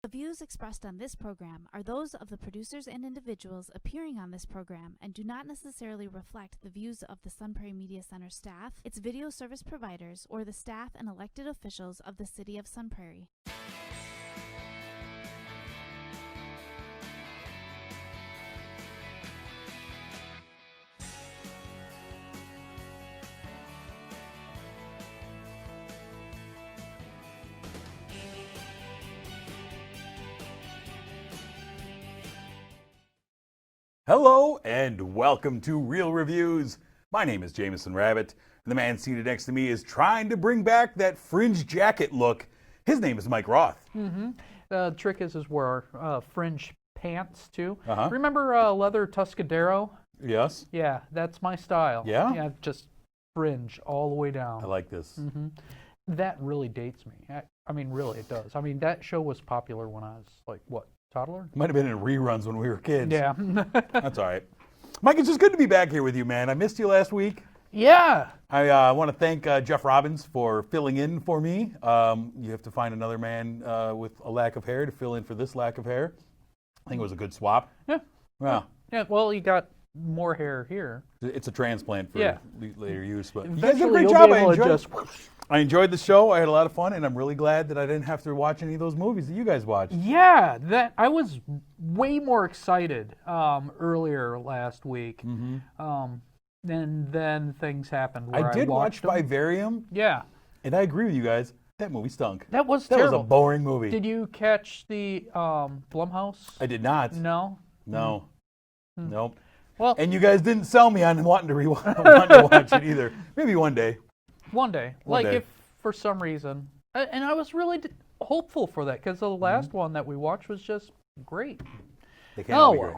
The views expressed on this program are those of the producers and individuals appearing on this program and do not necessarily reflect the views of the Sun Prairie Media Center staff, its video service providers, or the staff and elected officials of the City of Sun Prairie. Hello and welcome to Real Reviews. My name is Jameson Rabbit, and the man seated next to me is trying to bring back that fringe jacket look. His name is Mike Roth. The trick is wear fringe pants too. Uh-huh. Remember leather Tuscadero? Yes? Yeah, that's my style. Yeah? Yeah, just fringe all the way down. I like this. That really dates me. I mean, really, it does. I mean, that show was popular when I was like, what, toddler? Might have been in reruns when we were kids. Yeah. That's all right. Mike, it's just good to be back here with you, man. I missed you last week. Yeah. I want to thank Jeff Robbins for filling in for me. You have to find another man with a lack of hair to fill in for this lack of hair. I think it was a good swap. Yeah. Yeah. Yeah. Well, you got more hair here. It's a transplant for later use, but you guys did a Eventually, great you'll job. be able to just. I enjoyed the show. I had a lot of fun, and I'm really glad that I didn't have to watch any of those movies that you guys watched. Yeah, that I was way more excited earlier last week. And then things happened. Where I did watch them. Vivarium, Yeah, and I agree with you guys. That movie stunk. that was That terrible. was a boring movie. Did you catch the Blumhouse? I did not. No. No. Nope. Well, And you guys didn't sell me on wanting to watch it either. Maybe one day. one day, One day. if for some reason, and I was really hopeful for that because the last one that we watched was just great. They can't all be great.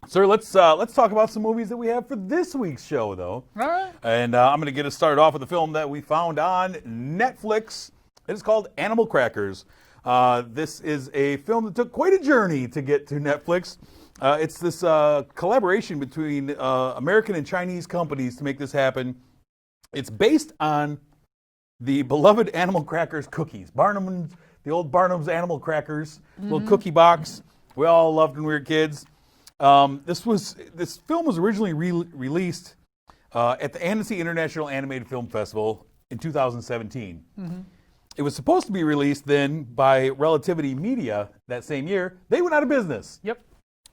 Sir, let's talk about some movies that we have for this week's show, though. All right. And I'm going to get us started off with a film that we found on Netflix. It is called Animal Crackers. This is a film that took quite a journey to get to Netflix. It's this collaboration between American and Chinese companies to make this happen. It's based on the beloved Animal Crackers cookies. The old Barnum's Animal Crackers, little cookie box. We all loved when we were kids. This film was originally released at the Annecy International Animated Film Festival in 2017. It was supposed to be released then by Relativity Media that same year. They went out of business. Yep.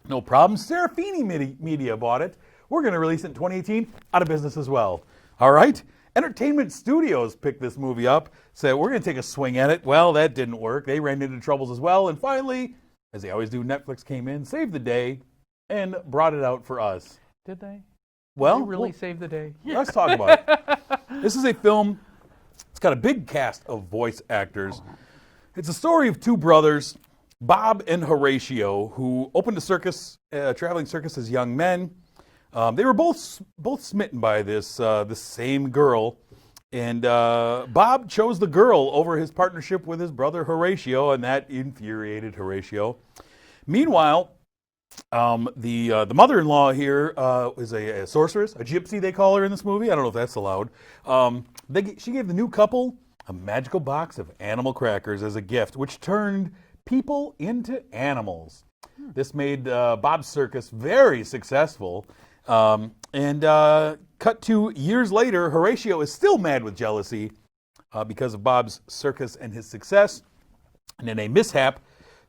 No problem. Serafini Media bought it. We're going to release it in 2018. Out of business as well. All right? Entertainment Studios picked this movie up, said, we're going to take a swing at it. Well, that didn't work. They ran into troubles as well. And finally, as they always do, Netflix came in, saved the day, and brought it out for us. Did they? Well, Did they really saved the day? Let's talk about it. This is a film. It's got a big cast of voice actors. It's a story of two brothers, Bob and Horatio, who opened a traveling circus as young men. They were both smitten by this same girl, and Bob chose the girl over his partnership with his brother Horatio, and that infuriated Horatio. Meanwhile, the mother-in-law here is a sorceress, a gypsy they call her in this movie. I don't know if that's allowed. She gave the new couple a magical box of animal crackers as a gift, which turned people into animals. This made Bob's Circus very successful. And cut to years later, Horatio is still mad with jealousy because of Bob's circus and his success. And in a mishap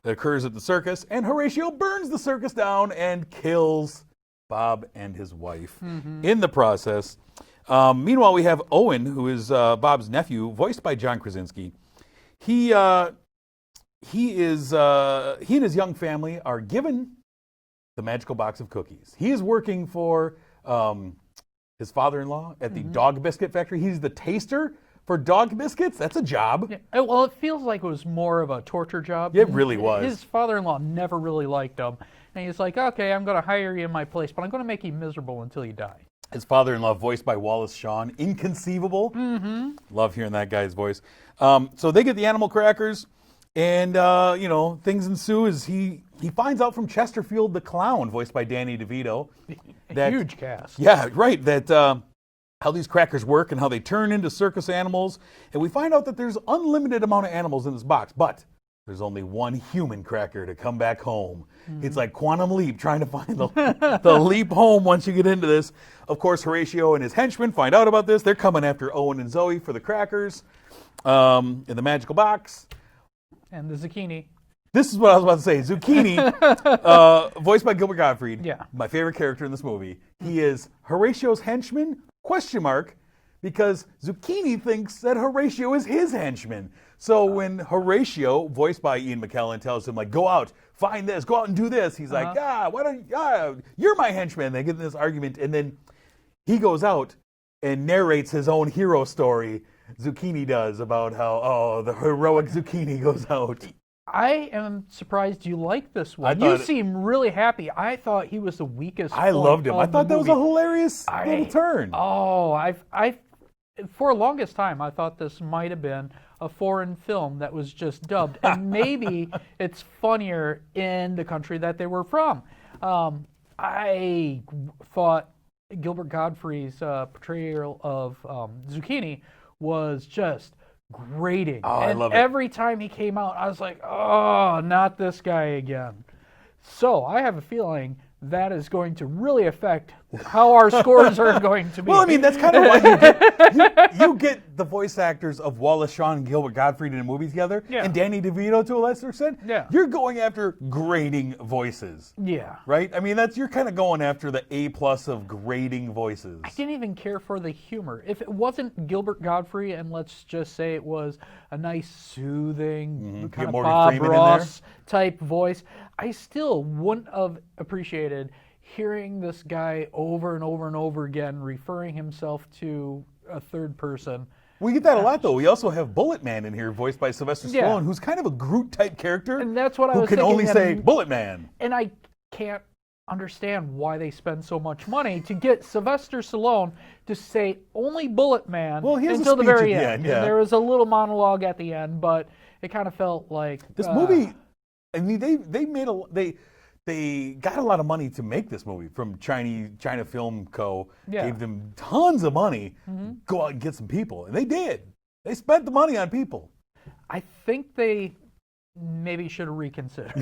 that occurs at the circus, and Horatio burns the circus down and kills Bob and his wife in the process. Meanwhile, we have Owen, who is Bob's nephew, voiced by John Krasinski. He and his young family are given the magical box of cookies. He is working for his father-in-law at the dog biscuit factory. He's the taster for dog biscuits. That's a job. Yeah. Well, it feels like it was more of a torture job. It really was. His father-in-law never really liked him. And he's like, okay, I'm going to hire you in my place, but I'm going to make you miserable until you die. His father-in-law, voiced by Wallace Shawn. Inconceivable. Love hearing that guy's voice. So they get the animal crackers, and things ensue as he finds out from Chesterfield the clown, voiced by Danny DeVito. A huge cast. Yeah, right. That how these crackers work and how they turn into circus animals. And we find out that there's unlimited amount of animals in this box, but there's only one human cracker to come back home. It's like Quantum Leap, trying to find the leap home once you get into this. Of course, Horatio and his henchmen find out about this. They're coming after Owen and Zoe for the crackers in the magical box. And the zucchini. This is what I was about to say. Zucchini, voiced by Gilbert Gottfried, my favorite character in this movie. He is Horatio's henchman, ? Because Zucchini thinks that Horatio is his henchman. So when Horatio, voiced by Ian McKellan, tells him, like, go out, find this, go out and do this, he's like, why don't you're my henchman. They get in this argument, and then he goes out and narrates his own hero story, Zucchini does, about how, the heroic Zucchini goes out. I am surprised you like this one. You seem really happy. I thought he was the weakest. I loved him. I thought that was a hilarious little turn. For the longest time, I thought this might have been a foreign film that was just dubbed, and maybe it's funnier in the country that they were from. I thought Gilbert Gottfried's portrayal of Zucchini was just grating. I love it. Every time he came out, I was like, oh, not this guy again. So I have a feeling that is going to really affect how our scores are going to be. Well, I mean, that's kind of why you get the voice actors of Wallace Shawn and Gilbert Gottfried in a movie together, and Danny DeVito to a lesser extent. Yeah. You're going after grating voices. Yeah. Right? I mean, you're kind of going after the A+ of grating voices. I didn't even care for the humor. If it wasn't Gilbert Gottfried, and let's just say it was a nice, soothing, kind of Bob Ross type voice, I still wouldn't have appreciated hearing this guy over and over and over again referring himself to a third person. We get that a lot, though. We also have Bullet Man in here, voiced by Sylvester Stallone, who's kind of a Groot-type character. And that's what I was thinking. Who can only say, Bullet Man. And I can't understand why they spend so much money to get Sylvester Stallone to say only Bullet Man until the very end. Yeah. And there was a little monologue at the end, but it kind of felt like... This movie, I mean, they got a lot of money to make this movie from China Film Co. Gave them tons of money. Go out and get some people. And they did. They spent the money on people. I think they maybe should have reconsidered.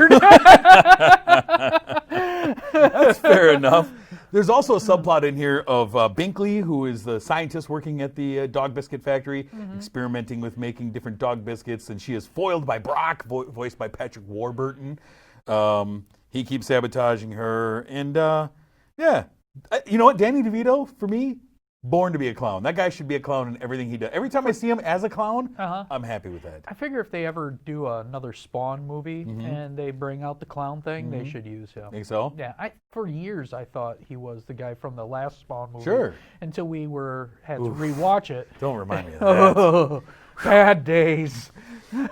That's fair enough. There's also a subplot in here of Binkley, who is the scientist working at the dog biscuit factory, experimenting with making different dog biscuits, and she is foiled by Brock, voiced by Patrick Warburton. He keeps sabotaging her, and you know what? Danny DeVito, for me, born to be a clown. That guy should be a clown in everything he does. Every time I see him as a clown, I'm happy with that. I figure if they ever do another Spawn movie and they bring out the clown thing, they should use him. Think so? Yeah. For years, I thought he was the guy from the last Spawn movie. Sure. Until we had to rewatch it. Don't remind me of that. Oh, bad days.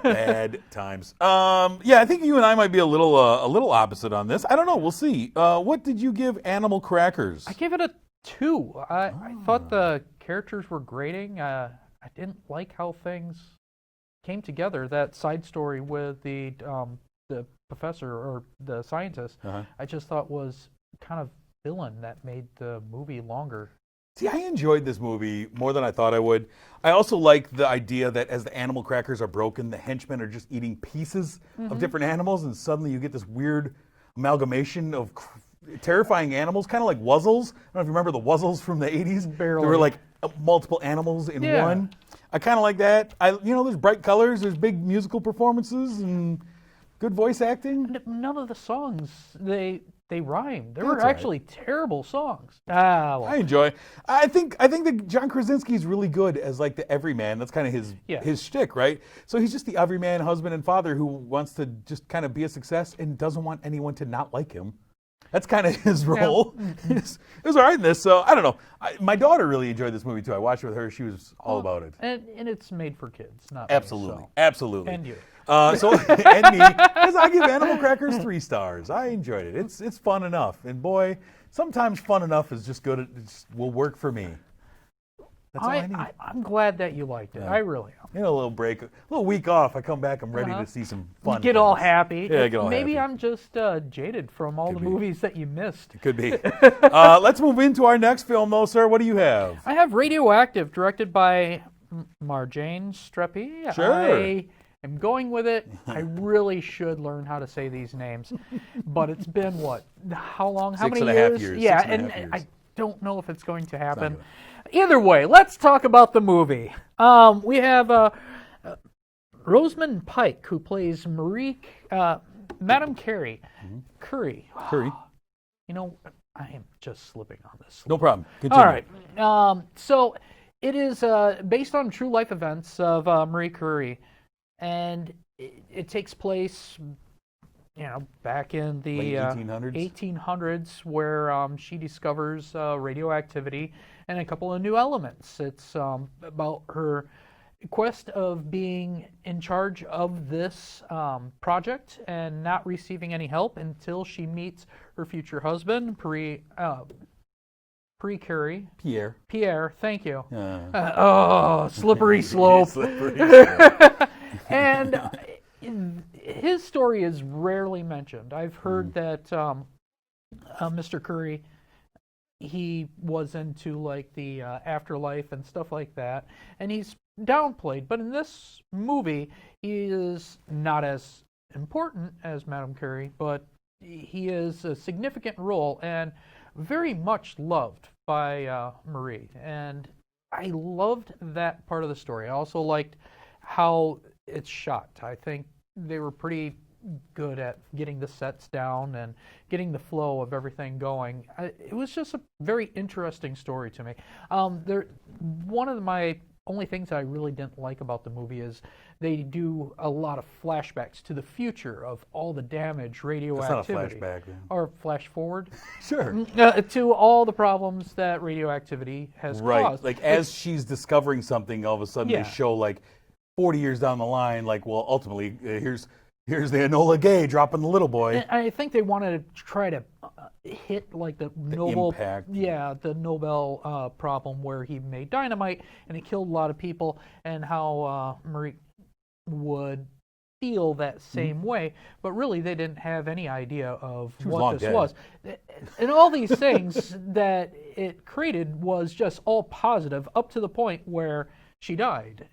Bad times. I think you and I might be a little opposite on this. I don't know. We'll see. What did you give Animal Crackers? I gave it a 2. I thought the characters were grating. I didn't like how things came together. That side story with the professor or the scientist, I just thought was kind of villain that made the movie longer. See, I enjoyed this movie more than I thought I would. I also like the idea that as the animal crackers are broken, the henchmen are just eating pieces of different animals, and suddenly you get this weird amalgamation of terrifying animals, kind of like Wuzzles. I don't know if you remember the Wuzzles from the 80s. Barely. There were like multiple animals in one. I kind of like that. There's bright colors, there's big musical performances, and good voice acting. None of the songs, they rhymed. They were actually terrible songs. I enjoy. I think that John Krasinski is really good as like the everyman. That's kind of his shtick, right? So he's just the everyman husband and father who wants to just kind of be a success and doesn't want anyone to not like him. That's kind of his role. Yeah. It was all right in this. So I don't know. My daughter really enjoyed this movie too. I watched it with her. She was all about it. And it's made for kids, not absolutely, me, so. Absolutely. And you. And me, because I give Animal Crackers 3 stars. I enjoyed it. It's fun enough, and boy, sometimes fun enough is just good. It will work for me. That's all I need. I'm glad that you liked it. I really am. A little break, a little week off. I come back. I'm ready to see some fun. You get all happy. Yeah, get all Maybe happy. I'm just jaded from all the movies that you missed. It could be. Let's move into our next film, though, sir. What do you have? I have Radioactive, directed by Marjane Streppy. Sure. am going with it. I really should learn how to say these names. But it's been, what, how long? How many years? 6.5 years. Yeah, 6.5 years. I don't know if it's going to happen. Either way, let's talk about the movie. We have Rosamund Pike, who plays Madame Curie. Curie. You know, I am just slipping on this. No problem. Continue. All right. So it is based on true life events of Marie Curie, and it takes place, back in the late 1800s. 1800s, where she discovers radioactivity and a couple of new elements. It's about her quest of being in charge of this project and not receiving any help until she meets her future husband, Pierre, thank you. Slippery slope. And his story is rarely mentioned. I've heard that Mr. Curie, he was into like the afterlife and stuff like that, and he's downplayed. But in this movie, he is not as important as Madame Curie, but he is a significant role and very much loved by Marie. And I loved that part of the story. I also liked how it's shot. I think they were pretty good at getting the sets down and getting the flow of everything going. It was just a very interesting story to me. One of my only things I really didn't like about the movie is they do a lot of flashbacks to the future of all the damage, radioactivity. That's not a flashback, then. Or flash forward. Sure. To all the problems that radioactivity has caused. Like as she's discovering something, all of a sudden they show like 40 years down the line, like, well, ultimately, here's the Enola Gay dropping the little boy. And I think they wanted to try to hit like the Nobel impact. Yeah, the Nobel problem where he made dynamite and he killed a lot of people, and how Marie would feel that same way. But really, they didn't have any idea of what this was. And all these things that it created was just all positive up to the point where she died.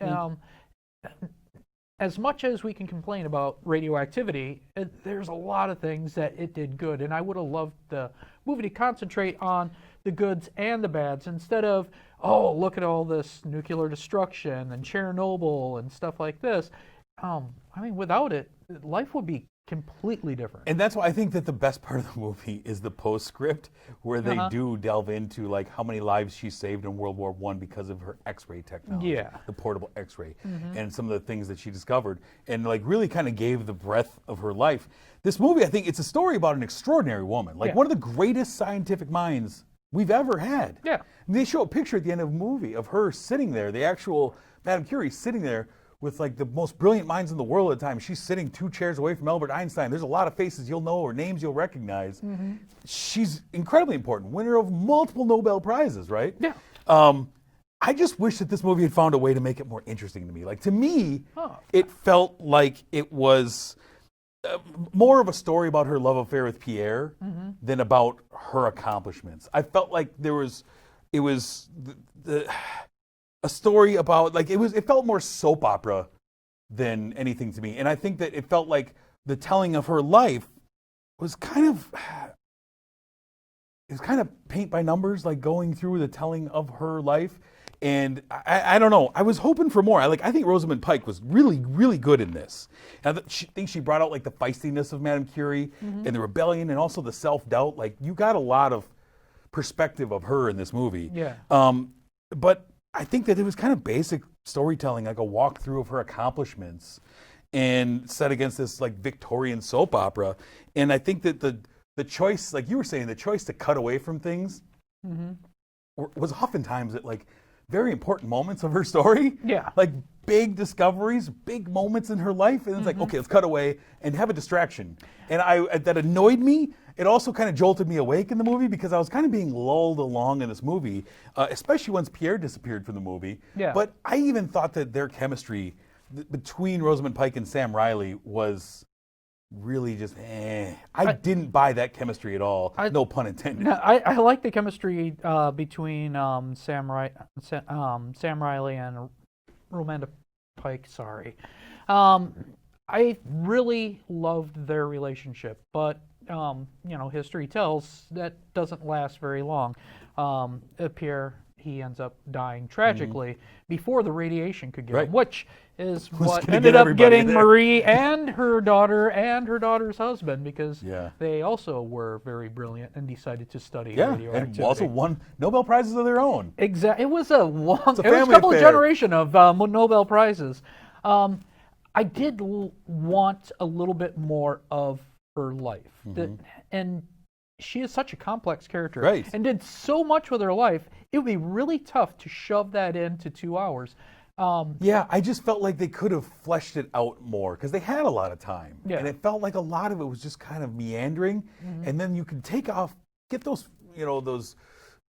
As much as we can complain about radioactivity, there's a lot of things that it did good, and I would have loved the movie to concentrate on the goods and the bads instead of, oh, look at all this nuclear destruction and Chernobyl and stuff like this. I mean, without it, life would be completely different. And that's why I think that the best part of the movie is the postscript, where they do delve into like how many lives she saved in World War I because of her X-ray technology, the portable X-ray, and some of the things that she discovered, and like really kind of gave the breadth of her life. This movie, I think, it's a story about an extraordinary woman, like one of the greatest scientific minds we've ever had. Yeah. And they show a picture at the end of the movie of her sitting there, the actual Madame Curie sitting there with like the most brilliant minds in the world at the time. She's sitting 2 chairs away from Albert Einstein. There's a lot of faces you'll know or names you'll recognize. She's incredibly important, winner of multiple Nobel Prizes, right? Yeah. I just wish that this movie had found a way to make it more interesting to me. Like, to me, it felt like it was more of a story about her love affair with Pierre than about her accomplishments. I felt like it was a story about, like, it felt more soap opera than anything to me. And I think that it felt like the telling of her life was kind of paint by numbers, like going through the telling of her life. And I don't know. I was hoping for more. I think Rosamund Pike was really, really good in this. And I think she brought out like the feistiness of Madame Curie and the rebellion and also the self-doubt. Like, you got a lot of perspective of her in this movie. Yeah. But I think that it was kind of basic storytelling, like a walkthrough of her accomplishments, and set against this like Victorian soap opera. And I think that the choice, like you were saying, the choice to cut away from things was oftentimes at like very important moments of her story. Yeah. Like big discoveries, big moments in her life. And it's like, okay, let's cut away and have a distraction. And that annoyed me. It also kind of jolted me awake in the movie because I was kind of being lulled along in this movie, especially once Pierre disappeared from the movie. Yeah. But I even thought that their chemistry between Rosamund Pike and Sam Riley was really just I didn't buy that chemistry at all. No pun intended. No, I like the chemistry between Sam Riley and Rosamund Pike. Sorry. I really loved their relationship, but history tells that doesn't last very long. Pierre, he ends up dying tragically before the radiation could get him, which is what ended up getting Marie and her daughter and her daughter's husband, because they also were very brilliant and decided to study radioactivity. And also won Nobel Prizes of their own. Exactly. It was a couple of generation of Nobel Prizes. I did want a little bit more of her life. And she is such a complex character and did so much with her life. It would be really tough to shove that into 2 hours. I just felt like they could have fleshed it out more because they had a lot of time. And it felt like a lot of it was just kind of meandering. And then you could get those, those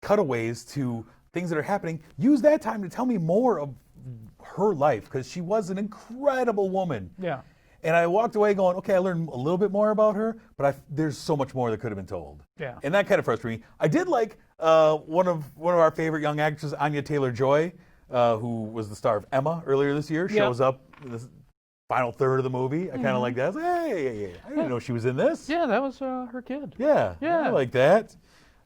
cutaways to things that are happening. Use that time to tell me more of her life, because she was an incredible woman. Yeah. And I walked away going, okay, I learned a little bit more about her, but there's so much more that could have been told. Yeah. And that kind of frustrated me. I did like one of our favorite young actresses, Anya Taylor-Joy, who was the star of Emma earlier this year, shows up in the final third of the movie. I kind of like that. I was like, hey, I didn't know she was in this. Yeah, that was her kid. Yeah. I like that.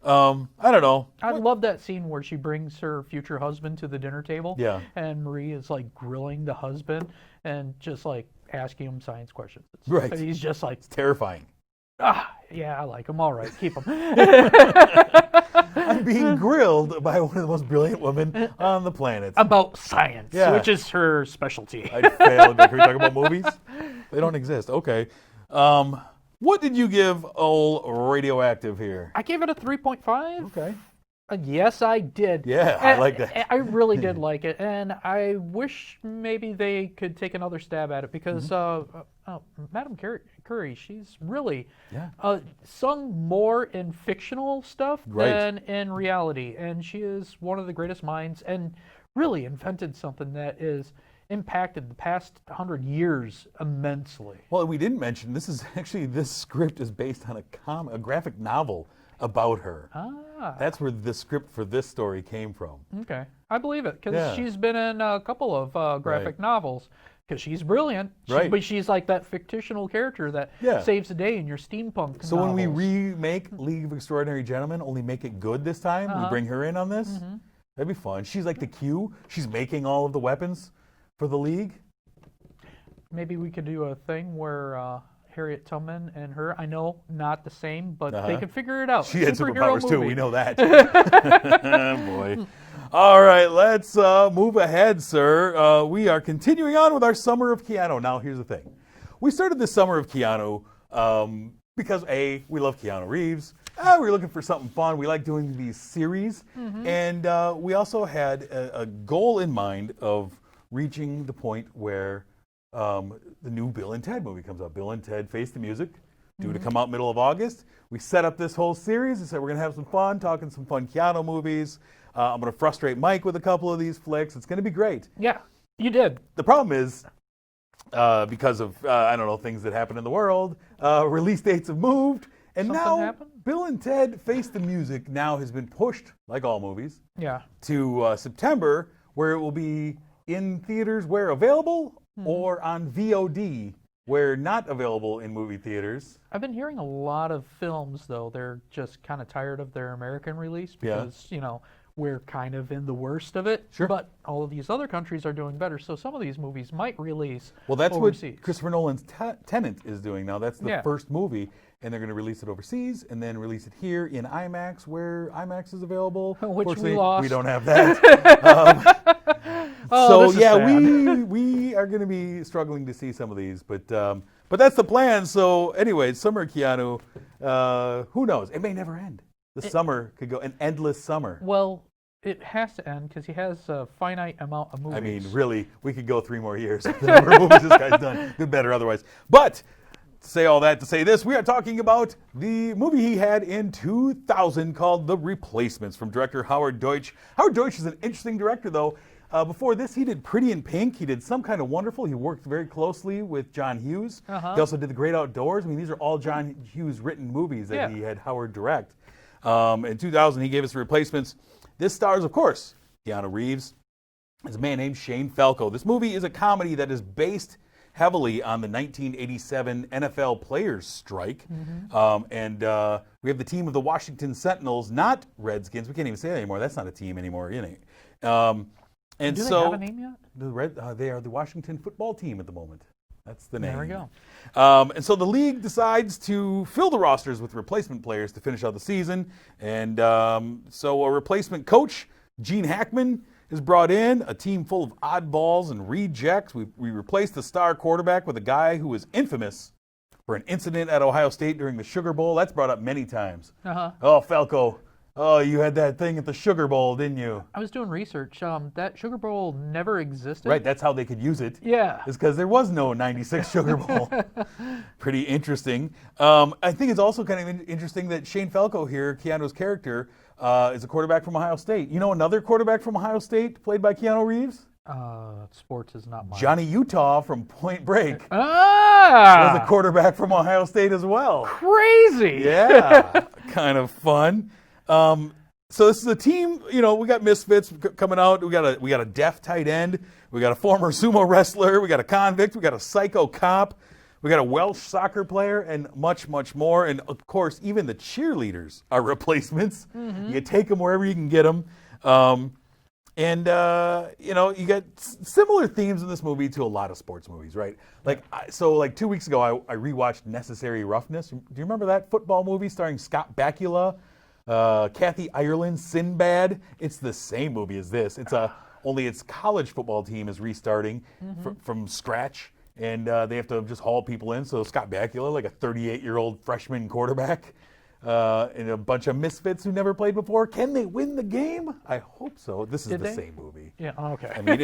I don't know. I love that scene where she brings her future husband to the dinner table. Yeah. And Marie is like grilling the husband and just like asking him science questions. Right. And he's just like, it's terrifying. Yeah, I like him. All right, keep him. I'm being grilled by one of the most brilliant women on the planet. About science, which is her specialty. I failed. Can we talk about movies? They don't exist. Okay. What did you give old Radioactive here? I gave it a 3.5. Okay. Yes, I did. Yeah, I like that. I really did like it, and I wish maybe they could take another stab at it, because Madame Curie, she's really sung more in fictional stuff than in reality, and she is one of the greatest minds and really invented something that is impacted the past 100 years immensely. Well, we didn't mention, this script is based on a graphic novel about her. That's where the script for this story came from. Okay. I believe it, because she's been in a couple of graphic novels, because she's brilliant. But she's like that fictional character that saves the day in your steampunk So novels. when we remake League of Extraordinary Gentlemen, only make it good this time, we bring her in on this, that'd be fun. She's like the Q. She's making all of the weapons for the League. Maybe we could do a thing where Harriet Tubman and her, I know not the same, but they could figure it out. She had superpowers movie. too, we know that. Boy. All right, let's move ahead, sir. We are continuing on with our Summer of Keanu. Now, here's the thing. We started this Summer of Keanu because, A, we love Keanu Reeves. We were looking for something fun. We like doing these series. And we also had a goal in mind of reaching the point where the new Bill and Ted movie comes out. Bill and Ted Face the Music, due to come out middle of August. We set up this whole series and said we're going to have some fun, talking some fun Keanu movies. I'm going to frustrate Mike with a couple of these flicks. It's going to be great. Yeah, you did. The problem is, because of, things that happen in the world, release dates have moved. And now Bill and Ted Face the Music now has been pushed, like all movies, to September, where it will be in theaters where available, or on VOD where not available in movie theaters. I've been hearing a lot of films, though, they're just kind of tired of their American release because, we're kind of in the worst of it. Sure. But all of these other countries are doing better, so some of these movies might release Well, that's overseas. what Christopher Nolan's Tenet is doing now. That's the first movie, and they're going to release it overseas and then release it here in IMAX, where IMAX is available. Which we lost. We don't have that. Sad. we are going to be struggling to see some of these, but that's the plan. So anyway, Summer of Keanu, who knows? It may never end. The summer could go an endless summer. Well, it has to end because he has a finite amount of movies. I mean, really, we could go 3 more years. The number of movies this guy's done, good, better, otherwise. But to say all that to say this, we are talking about the movie he had in 2000 called The Replacements from director Howard Deutsch. Howard Deutsch is an interesting director, though. Before this, he did Pretty in Pink. He did Some Kind of Wonderful. He worked very closely with John Hughes. He also did The Great Outdoors. I mean, these are all John Hughes written movies that he had Howard direct. In 2000, he gave us The Replacements. This stars, of course, Keanu Reeves. There's a man named Shane Falco. This movie is a comedy that is based heavily on the 1987 NFL players strike. And we have the team of the Washington Sentinels, not Redskins. We can't even say that anymore. That's not a team anymore, and Do so they have a name yet? they are the Washington football team at the moment. That's the name. There we go. And so the league decides to fill the rosters with replacement players to finish out the season. And so a replacement coach, Gene Hackman, is brought in, a team full of oddballs and rejects. We replaced the star quarterback with a guy who was infamous for an incident at Ohio State during the Sugar Bowl. That's brought up many times. Oh, Falco. Oh, you had that thing at the Sugar Bowl, didn't you? I was doing research. That Sugar Bowl never existed. Right, that's how they could use it. Yeah. It's because there was no 96 Sugar Bowl. Pretty interesting. I think it's also kind of interesting that Shane Falco here, Keanu's character, is a quarterback from Ohio State. You know another quarterback from Ohio State played by Keanu Reeves? Sports is not mine. Johnny Utah from Point Break. Was a quarterback from Ohio State as well. Crazy. Yeah, kind of fun. So this is a team, we got Misfits coming out. We got a deaf tight end. We got a former sumo wrestler. We got a convict. We got a psycho cop. We got a Welsh soccer player and much, much more. And of course, even the cheerleaders are replacements. You can take them wherever you can get them. You get similar themes in this movie to a lot of sports movies, right? Like 2 weeks ago, I rewatched Necessary Roughness. Do you remember that football movie starring Scott Bakula? Kathy Ireland, Sinbad. It's the same movie as this. Only its college football team is restarting from scratch, and they have to just haul people in. So Scott Bakula, like a 38-year-old freshman quarterback, and a bunch of misfits who never played before. Can they win the game? I hope so. This is the same movie. Yeah. Okay. I mean,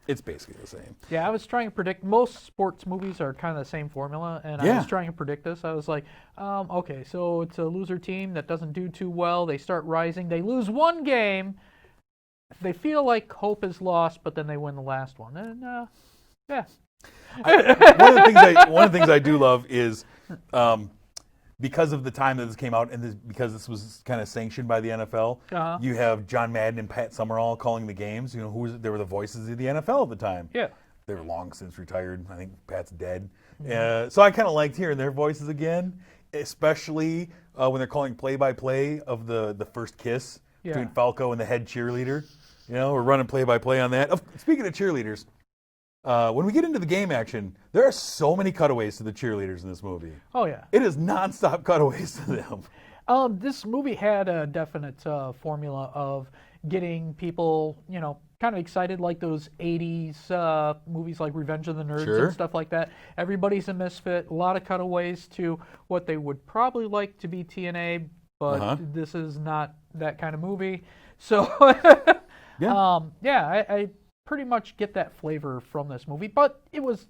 it's basically the same. Yeah, I was trying to predict. Most sports movies are kind of the same formula, and I was trying to predict this. I was like, okay, so it's a loser team that doesn't do too well. They start rising. They lose one game. They feel like hope is lost, but then they win the last one. And yeah. One of the things I do love is because of the time that this came out and because this was kind of sanctioned by the NFL, you have John Madden and Pat Summerall calling the games. They were the voices of the NFL at the time. Yeah. They were long since retired. I think Pat's dead. So I kind of liked hearing their voices again, especially when they're calling play-by-play of the first kiss between Falco and the head cheerleader. We're running play-by-play on that. Speaking of cheerleaders, when we get into the game action, there are so many cutaways to the cheerleaders in this movie. Oh, yeah. It is nonstop cutaways to them. This movie had a definite formula of getting people, kind of excited, like those 80s movies like Revenge of the Nerds and stuff like that. Everybody's a misfit. A lot of cutaways to what they would probably like to be TNA, but this is not that kind of movie. So, I pretty much get that flavor from this movie, but it was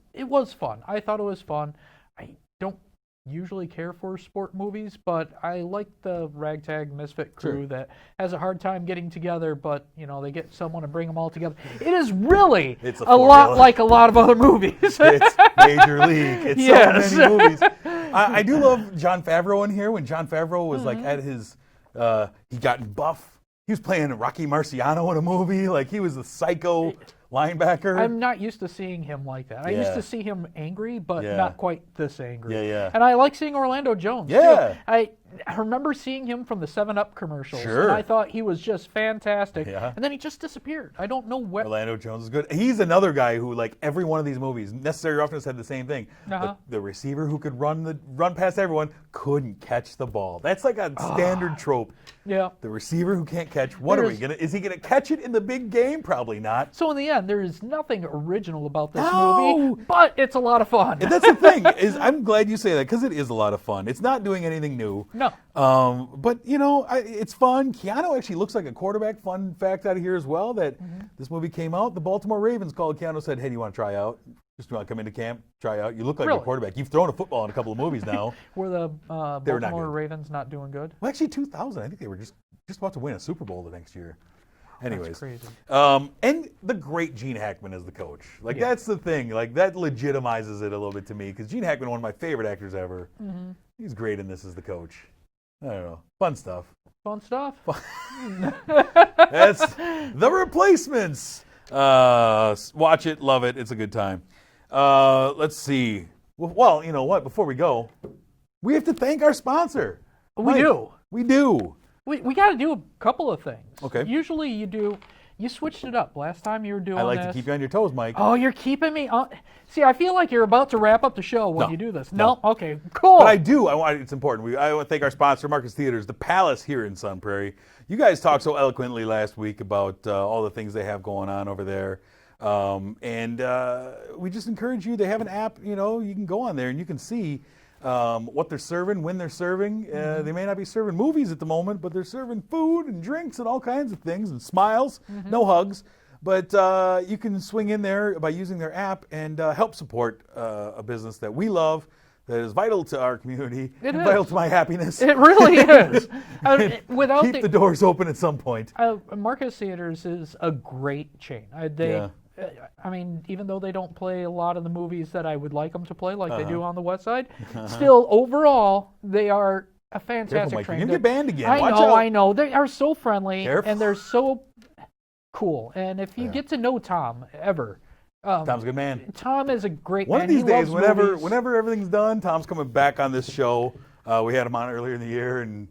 fun. I thought it was fun. I don't usually care for sport movies, but I like the ragtag misfit crew that has a hard time getting together, but they get someone to bring them all together. It is really a lot like a lot of other movies. It's Major League. It's so many movies. I do love Jon Favreau in here. When Jon Favreau was like at his, he got buff. He was playing Rocky Marciano in a movie. Like, he was a psycho linebacker. I'm not used to seeing him like that. I used to see him angry, but not quite this angry. Yeah. And I like seeing Orlando Jones, too. I remember seeing him from the 7-Up commercials. And I thought he was just fantastic. Yeah. And then he just disappeared. I don't know where. Orlando Jones is good. He's another guy who, like every one of these movies, Necessary Roughness had the same thing. The receiver who could run past everyone couldn't catch the ball. That's like a standard trope. Yeah. The receiver who can't catch. Is he gonna catch it in the big game? Probably not. So in the end, there is nothing original about this movie, but it's a lot of fun. And that's the thing. I'm glad you say that, because it is a lot of fun. It's not doing anything new. No. But it's fun. Keanu actually looks like a quarterback. Fun fact out of here as well, that this movie came out. The Baltimore Ravens called Keanu, said, "Hey, do you want to try out? Just want to come into camp, try out. You look like a quarterback. You've thrown a football in a couple of movies now." Were the Baltimore Ravens not doing good? Well, actually, 2000. I think they were just about to win a Super Bowl the next year. Anyways, that's crazy. And the great Gene Hackman as the coach. That's the thing. Like, that legitimizes it a little bit to me, because Gene Hackman, one of my favorite actors ever. He's great in this as the coach. I don't know. Fun stuff. That's The Replacements. Watch it. Love it. It's a good time. Let's see. Well, you know what? Before we go, we have to thank our sponsor. We Mike, do. We do. We got to do a couple of things. Okay. Usually you switched it up. Last time you were doing I like this. to keep you on your toes, Mike. Oh, you're keeping me on. See, I feel like you're about to wrap up the show when No. you do this. No. No? Okay, cool. But I do. It's important. I want to thank our sponsor, Marcus Theaters, the Palace here in Sun Prairie. You guys talked so eloquently last week about all the things they have going on over there. And we just encourage you. They have an app, you can go on there and you can see what they're serving, when they're serving. They may not be serving movies at the moment, but they're serving food and drinks and all kinds of things and smiles, no hugs. But you can swing in there by using their app and help support a business that we love, that is vital to our community, and vital to my happiness. It really is. Without Keep the doors open at some point. Marcus Theaters is a great chain. I mean, even though they don't play a lot of the movies that I would like them to play, like they do on the West Side, still overall they are a fantastic train. You're gonna get banned again. I know. They are so friendly Careful. and they're so cool. And if you get to know Tom ever, Tom's a good man. Tom is a great man. man. One of these days, movies. whenever everything's done, Tom's coming back on this show. We had him on earlier in the year, and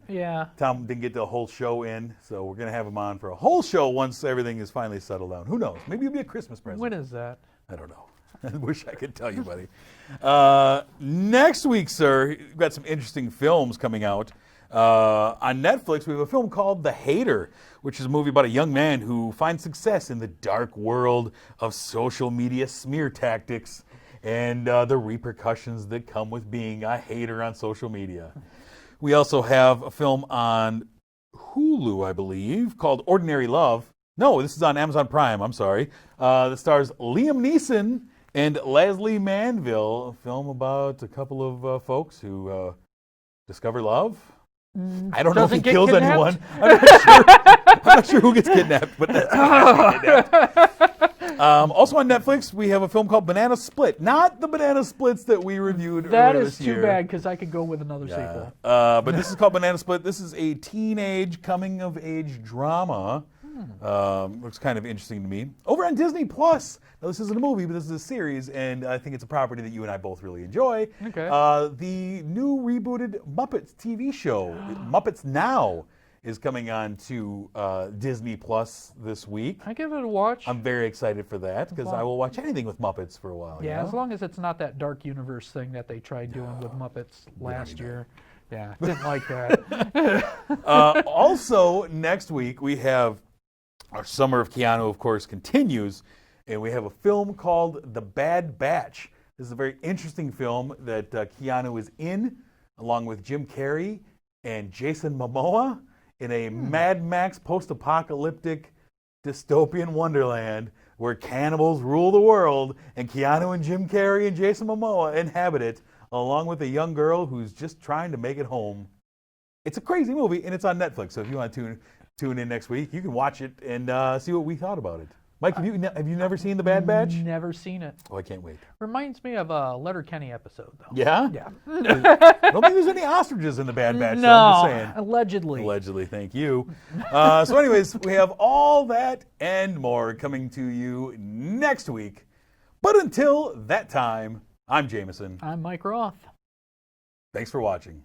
Tom didn't get the whole show in, so we're going to have him on for a whole show once everything is finally settled down. Who knows? Maybe it'll be a Christmas present. When is that? I don't know. I wish I could tell you, buddy. Next week, sir, we've got some interesting films coming out. On Netflix, we have a film called The Hater, which is a movie about a young man who finds success in the dark world of social media smear tactics and the repercussions that come with being a hater on social media. We also have a film on Hulu, I believe, called Ordinary Love. No, this is on Amazon Prime, I'm sorry. That stars Liam Neeson and Leslie Manville, a film about a couple of folks who discover love. I don't know if he kills anyone. I'm not sure who gets kidnapped, but that's kidnapped. Also on Netflix, we have a film called Banana Split. Not the Banana Splits that we reviewed earlier this year. That is too bad because I could go with another sequel. But this is called Banana Split. This is a teenage coming-of-age drama. Looks kind of interesting to me. Over on Disney Plus. Now, this isn't a movie, but this is a series, and I think it's a property that you and I both really enjoy. Okay. The new rebooted Muppets TV show, Muppets Now, is coming on to Disney Plus this week. I give it a watch. I'm very excited for that because I will watch anything with Muppets for a while. Yeah, as long as it's not that dark universe thing that they tried doing with Muppets last year. Yeah, didn't like that. Also, next week we have our Summer of Keanu, of course, continues, and we have a film called The Bad Batch. This is a very interesting film that Keanu is in, along with Jim Carrey and Jason Momoa, in a Mad Max post-apocalyptic dystopian wonderland where cannibals rule the world, and Keanu and Jim Carrey and Jason Momoa inhabit it, along with a young girl who's just trying to make it home. It's a crazy movie, and it's on Netflix, so if you want to tune in next week, you can watch it and see what we thought about it. Mike, have you never seen The Bad Batch? Never seen it. Oh, I can't wait. Reminds me of a Letterkenny episode, though. Yeah? Yeah. I don't think there's any ostriches in The Bad Batch, so I'm just saying. Allegedly. Allegedly, thank you. So anyways, we have all that and more coming to you next week. But until that time, I'm Jameson. I'm Mike Roth. Thanks for watching.